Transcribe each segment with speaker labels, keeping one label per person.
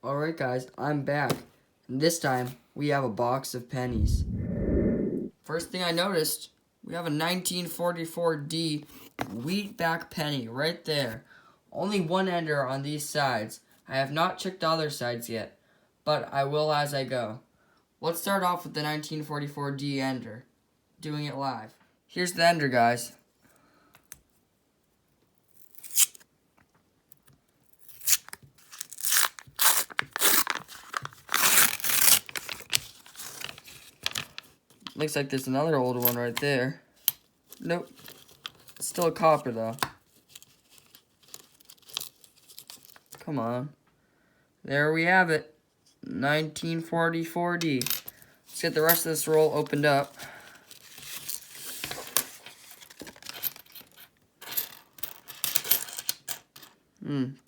Speaker 1: Alright guys, I'm back. And this time, we have a box of pennies. First thing I noticed, we have a 1944D wheatback penny right there. Only one ender on these sides. I have not checked the other sides yet, but I will as I go. Let's start off with the 1944D ender. Doing it live. Here's the ender, guys. Looks like there's another old one right there. Nope. It's still a copper, though. Come on. There we have it. 1944D. Let's get the rest of this roll opened up.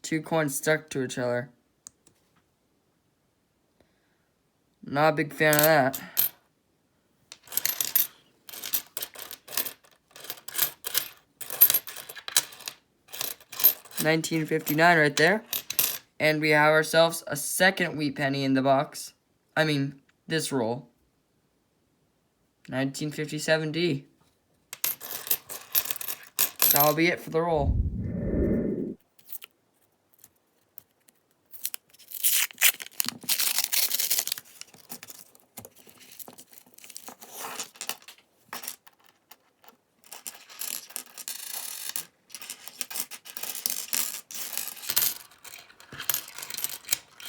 Speaker 1: Two coins stuck to each other. Not a big fan of that. $19.59 right there. And we have ourselves a second wheat penny in the box. I mean, this roll. 1957D. That'll be it for the roll.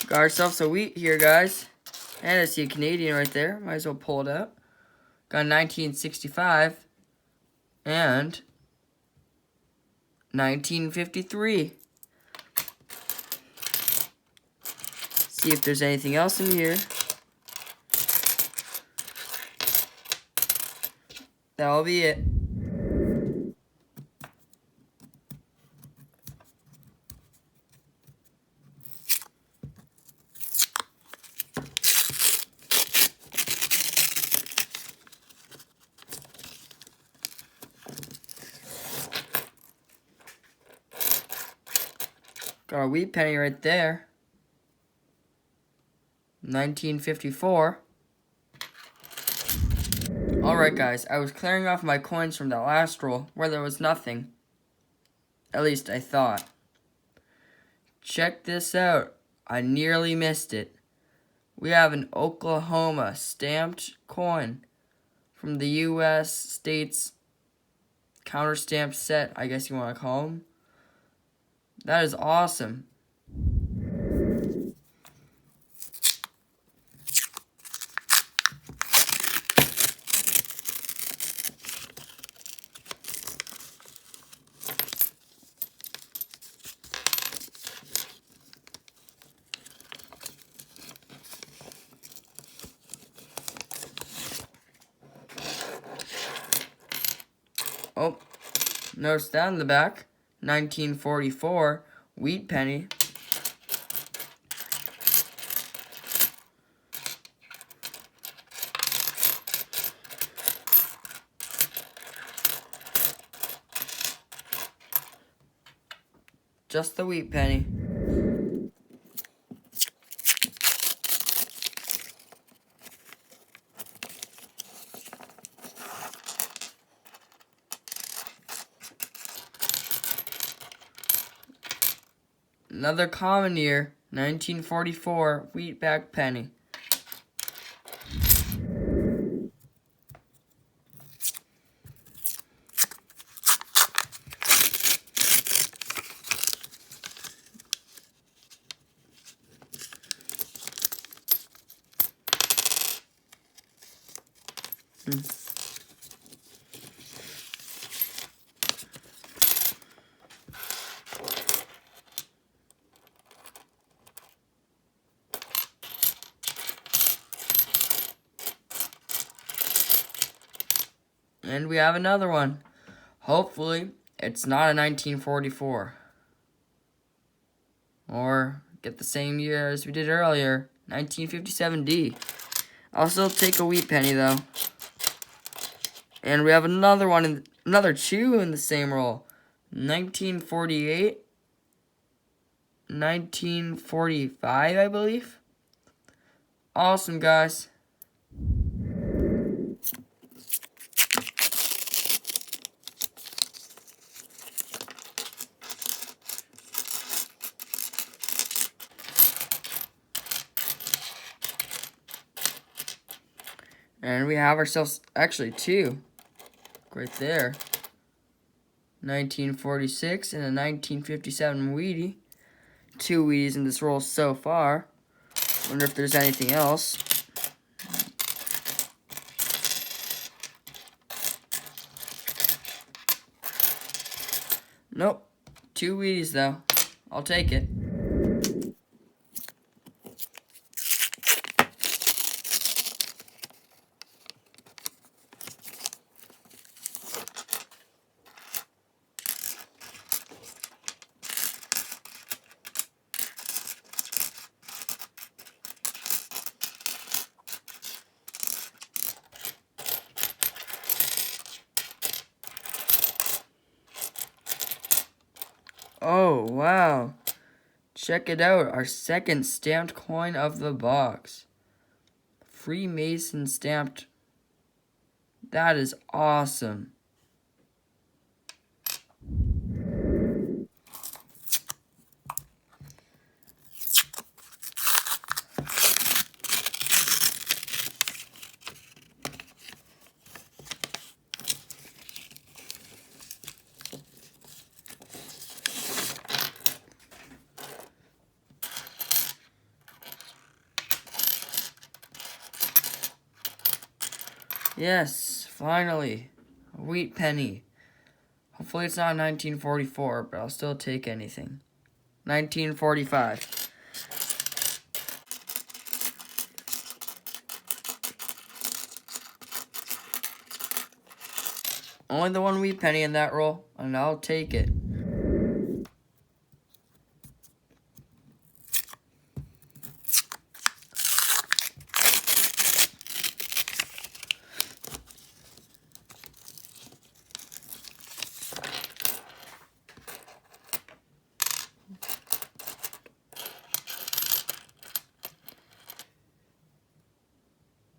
Speaker 1: Got ourselves a wheat here, guys. And I see a Canadian right there. Might as well pull it out. Got 1965 and 1953. See if there's anything else in here. That'll be it. Got a wheat penny right there. 1954. Alright guys, I was clearing off my coins from that last roll where there was nothing. At least I thought. Check this out. I nearly missed it. We have an Oklahoma stamped coin from the U.S. States counter stamp set, I guess you want to call them. That is awesome. Oh, notice that in the back. 1944 wheat penny. Just the wheat penny. Another common year, 1944 wheatback penny. And we have another one. Hopefully, it's not a 1944. Or get the same year as we did earlier, 1957D. I'll still take a wheat penny, though. And we have another one, another two in the same roll. 1948, 1945, I believe. Awesome, guys. And we have ourselves, actually, two. Right there. 1946 and a 1957 Wheatie. Two Wheaties in this roll so far. Wonder if there's anything else. Nope. Two Wheaties, though. I'll take it. Oh, wow. Check it out. Our second stamped coin of the box. Freemason stamped. That is awesome. Yes, finally. A wheat penny. Hopefully it's not 1944, but I'll still take anything. 1945. Only the one wheat penny in that roll, and I'll take it.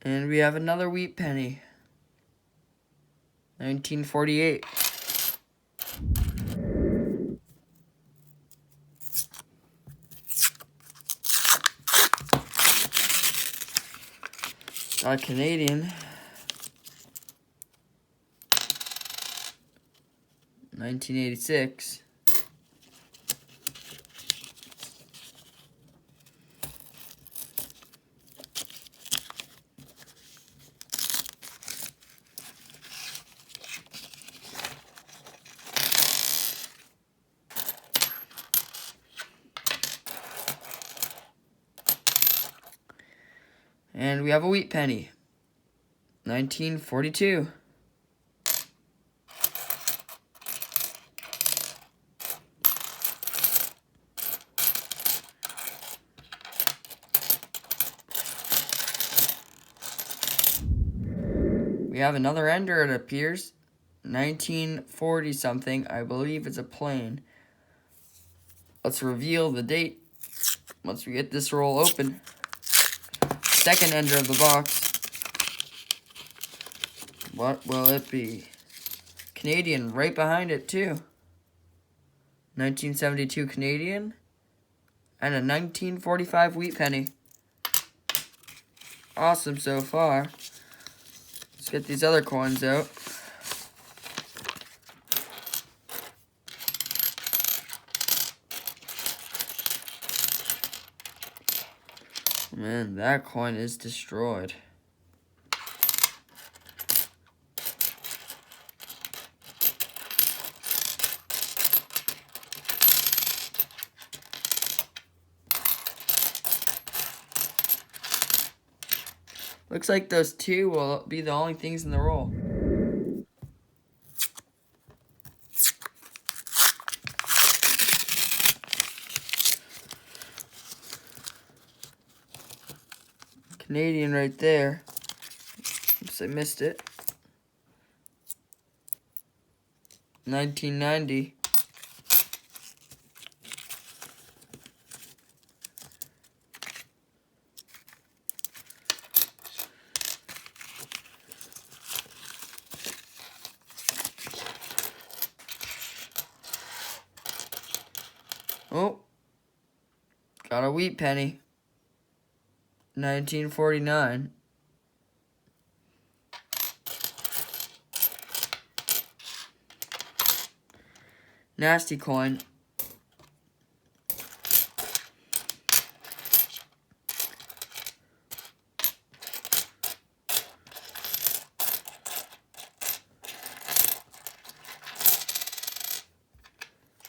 Speaker 1: And we have another wheat penny. 1948. Got a Canadian. 1986. And we have a wheat penny. 1942. We have another ender, it appears. 1940 something. I believe it's a plane. Let's reveal the date once we get this roll open. Second ender of the box. What will it be? Canadian right behind it too. 1972 Canadian. And a 1945 wheat penny. Awesome so far. Let's get these other coins out. Man, that coin is destroyed. Looks like those two will be the only things in the roll. Canadian right there. Oops, I missed it. 1990. Got a wheat penny. 1949. Nasty coin.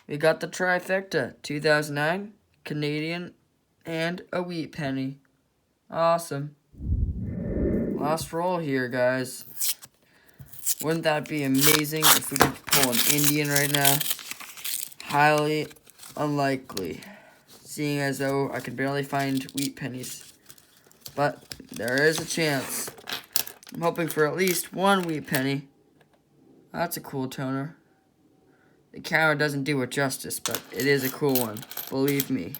Speaker 1: We got the trifecta, 2009, Canadian, and a wheat penny. Awesome. Last roll here, guys. Wouldn't that be amazing if we could pull an Indian right now? Highly unlikely, seeing as though I can barely find wheat pennies. But there is a chance. I'm hoping for at least one wheat penny. That's a cool toner. The camera doesn't do it justice, but it is a cool one. Believe me.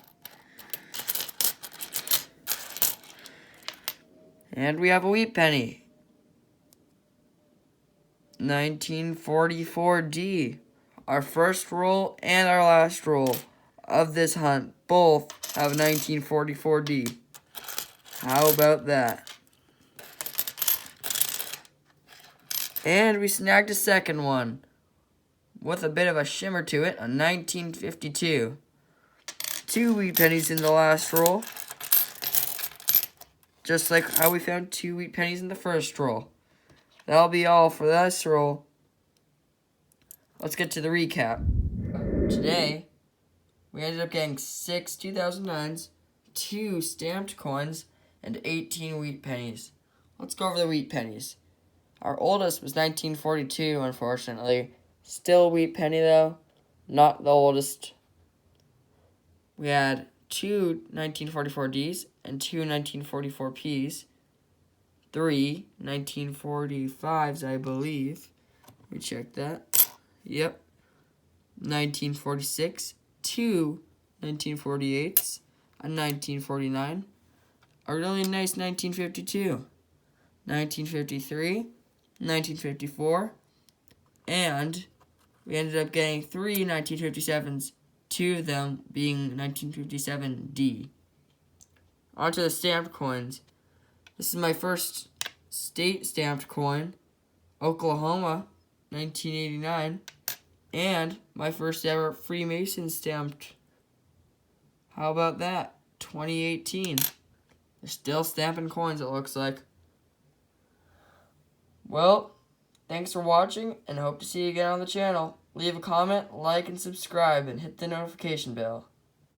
Speaker 1: And we have a wheat penny. 1944D. Our first roll and our last roll of this hunt both have 1944D. How about that? And we snagged a second one with a bit of a shimmer to it, a 1952. 2 wheat pennies in the last roll. Just like how we found 2 wheat pennies in the first roll. That'll be all for this roll. Let's get to the recap. Today, we ended up getting 6 2009s, 2 stamped coins, and 18 wheat pennies. Let's go over the wheat pennies. Our oldest was 1942, unfortunately. Still a wheat penny, though. Not the oldest. We had 2 1944Ds and 2 1944Ps. 3 1945s, I believe. Let me check that. Yep. 1946. 2 1948s. A 1949. A really nice 1952. 1953. 1954. And we ended up getting 3 1957s, 2 of them being 1957D. Onto the stamped coins. This is my first state stamped coin, Oklahoma, 1989, and my first ever Freemason stamped. How about that? 2018. They're still stamping coins, it looks like. Well, thanks for watching, and hope to see you again on the channel. Leave a comment, like, and subscribe, and hit the notification bell.